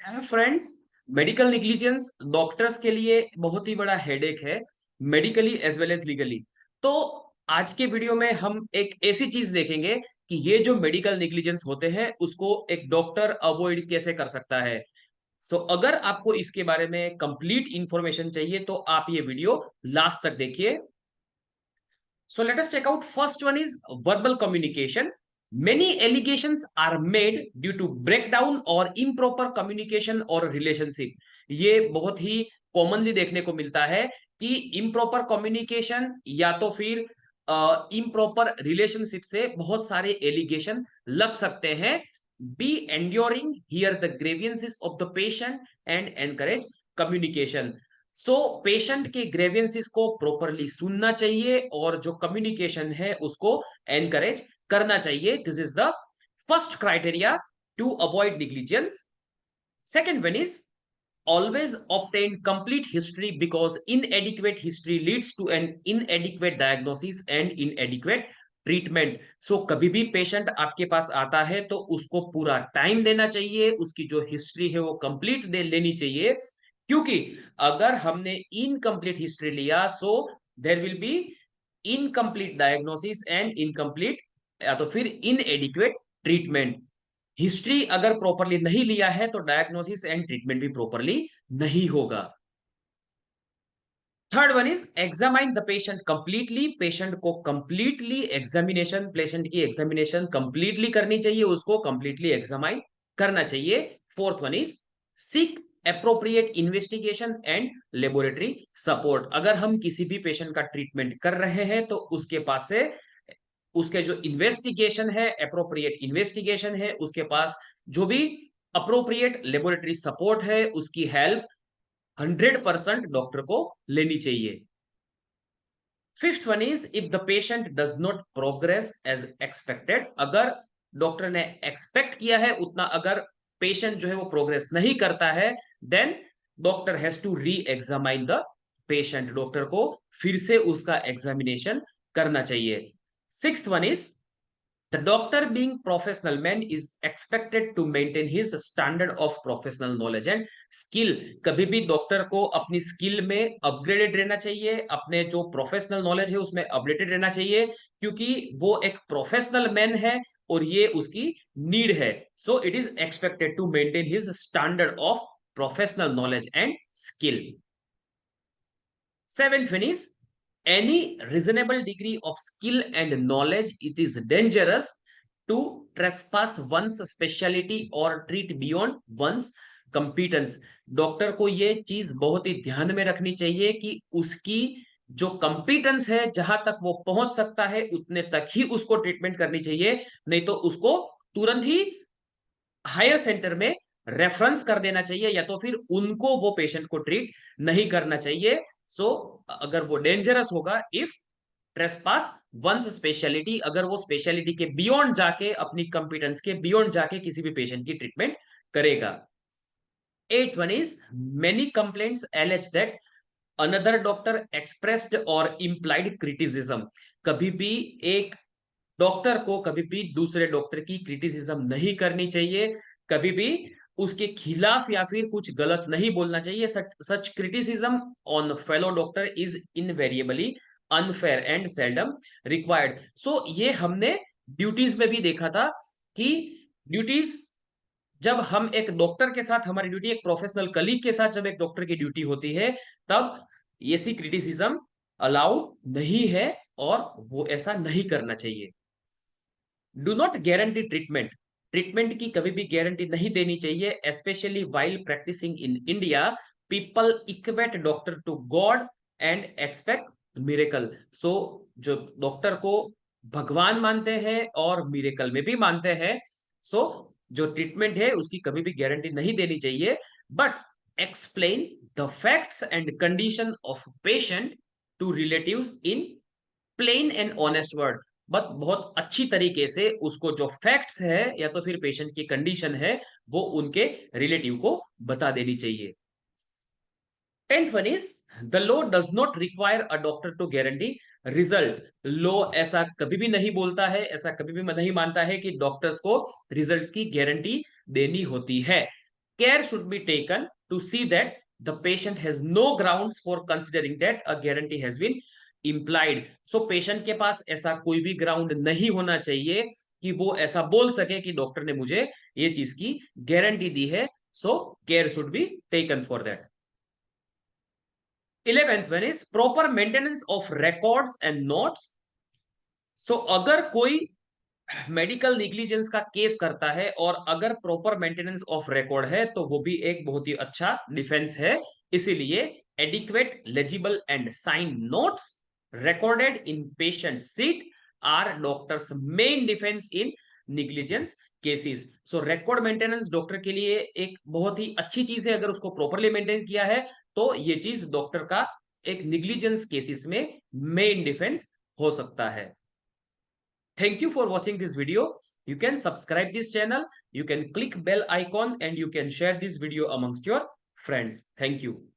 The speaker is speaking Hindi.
Hello friends. Medical negligence doctors के लिए बहुत ही बड़ा हेडेक है, medically as well as legally. तो आज के वीडियो में हम एक ऐसी चीज देखेंगे कि ये जो मेडिकल निग्लिजेंस होते हैं उसको एक डॉक्टर अवॉइड कैसे कर सकता है। अगर आपको इसके बारे में कंप्लीट इंफॉर्मेशन चाहिए तो आप ये वीडियो लास्ट तक देखिए। So let us check out. First one is verbal communication. Many allegations are made due to breakdown or improper communication or relationship. ये बहुत ही कॉमनली देखने को मिलता है कि इम्प्रॉपर कम्युनिकेशन या तो फिर इम्प्रॉपर रिलेशनशिप से बहुत सारे एलिगेशन लग सकते हैं। Be enduring hear the grievances of the patient and encourage communication. Patient के ग्रेवियंसेस को प्रॉपरली सुनना चाहिए और जो कम्युनिकेशन है उसको एनकरेज करना चाहिए। This is the first criteria to avoid negligence. Second one is always obtain complete history because inadequate history leads to an inadequate diagnosis and inadequate treatment. कभी भी पेशेंट आपके पास आता है तो उसको पूरा टाइम देना चाहिए, उसकी जो हिस्ट्री है वो कंप्लीट दे लेनी चाहिए, क्योंकि अगर हमने इनकम्प्लीट हिस्ट्री लिया there will be incomplete diagnosis and incomplete या तो फिर इनएडिक्वेट ट्रीटमेंट। हिस्ट्री अगर प्रॉपरली नहीं लिया है तो डायग्नोसिस एंड ट्रीटमेंट भी प्रॉपरली नहीं होगा। Third one is examine the patient completely. Patient को कंप्लीटली एग्जामिनेशन, पेशेंट की एग्जामिनेशन कंप्लीटली करनी चाहिए, उसको कंप्लीटली एग्जामाइन करना चाहिए। Fourth one is seek appropriate investigation and laboratory support. अगर हम किसी भी पेशेंट का ट्रीटमेंट कर रहे हैं तो उसके पास से उसके जो इन्वेस्टिगेशन है, अप्रोप्रिएट इन्वेस्टिगेशन है, उसके पास जो भी अप्रोप्रिएट लेबोरेटरी सपोर्ट है, उसकी हेल्प 100% डॉक्टर को लेनी चाहिए। Fifth one is if the patient does not progress as expected. अगर डॉक्टर ने एक्सपेक्ट किया है उतना अगर पेशेंट जो है वो प्रोग्रेस नहीं करता है, then doctor has to re examine the patient. Doctor को फिर से उसका एग्जामिनेशन करना चाहिए। Sixth one is the doctor, being professional man, is expected to maintain his standard of professional knowledge and skill। कभी भी डॉक्टर को अपनी स्किल में अपग्रेडेड रहना चाहिए, अपने जो प्रोफेशनल नॉलेज है उसमें अपडेटेड रहना चाहिए, क्योंकि वो एक प्रोफेशनल मैन है और ये उसकी नीड है। It is expected to maintain his standard of professional knowledge and skill. Seventh one is any reasonable degree of skill and knowledge, it is dangerous to trespass one's specialty or treat beyond one's competence। Doctor को ये चीज बहुत ही ध्यान में रखनी चाहिए कि उसकी जो कंपिटेंस है, जहां तक वो पहुंच सकता है उतने तक ही उसको ट्रीटमेंट करनी चाहिए, नहीं तो उसको तुरंत ही हायर सेंटर में रेफरेंस कर देना चाहिए या तो फिर उनको वो पेशेंट को ट्रीट नहीं करना चाहिए। अगर वो डेंजरस होगा इफ ट्रेसपास वंस स्पेशलिटी, अगर वो स्पेशलिटी के बियॉन्ड जाके, अपनी कंपिटेंस के बियॉन्ड जाके किसी भी पेशेंट की ट्रीटमेंट करेगा। Eight one is many complaints allege that another doctor expressed और इम्प्लाइड क्रिटिसिज्म। कभी भी एक डॉक्टर को कभी भी दूसरे डॉक्टर की क्रिटिसिज्म नहीं करनी चाहिए, कभी भी उसके खिलाफ या फिर कुछ गलत नहीं बोलना चाहिए। Such criticism on fellow doctor is invariably unfair and seldom required. ये हमने ड्यूटीज में भी देखा था कि ड्यूटीज, जब हम एक डॉक्टर के साथ, हमारी ड्यूटी एक प्रोफेशनल कलीग के साथ जब एक डॉक्टर की ड्यूटी होती है, तब ऐसी क्रिटिसिज्म अलाउड नहीं है और वो ऐसा नहीं करना चाहिए। Do not guarantee treatment. Treatment की कभी भी गारंटी नहीं देनी चाहिए, specially while practising in India. People equate doctor to God and expect miracle. जो डॉक्टर को भगवान मानते हैं और मिरेकल में भी मानते हैं, सो जो ट्रीटमेंट है उसकी कभी भी गारंटी नहीं देनी चाहिए, but explain the facts and condition of patient to relatives in plain and honest word. But बहुत अच्छी तरीके से उसको जो फैक्ट्स है या तो फिर पेशेंट की कंडीशन है वो उनके रिलेटिव को बता देनी चाहिए। Tenth one is the law does not require a doctor to guarantee result. Law ऐसा कभी भी नहीं बोलता है, ऐसा कभी भी नहीं मानता है कि डॉक्टर्स को रिजल्ट्स की गारंटी देनी होती है। care should be taken to see that the patient has no grounds for considering that a guarantee has been implied. So patient के पास ऐसा कोई भी ग्राउंड नहीं होना चाहिए कि वो ऐसा बोल सके कि डॉक्टर ने मुझे ये चीज की गारंटी दी है. So care should be taken for that. 11th one is proper maintenance of records and notes. सो अगर कोई मेडिकल निग्लिजेंस का केस करता है और अगर प्रॉपर मेंटेनेंस ऑफ रिकॉर्ड है तो वो भी एक बहुत ही अच्छा डिफेंस है. इसीलिए adequate legible and sign notes recorded in patient sheet are doctor's main defense in negligence cases. So record maintenance doctor के लिए एक बहुत ही अच्छी चीज है. अगर उसको प्रॉपरली मेंटेन किया है तो ये चीज डॉक्टर का एक निग्लिजेंस केसेस में मेन डिफेंस हो सकता है. Thank you for watching this video. You can subscribe this channel, you can click bell icon and you can share this video amongst your friends. Thank you.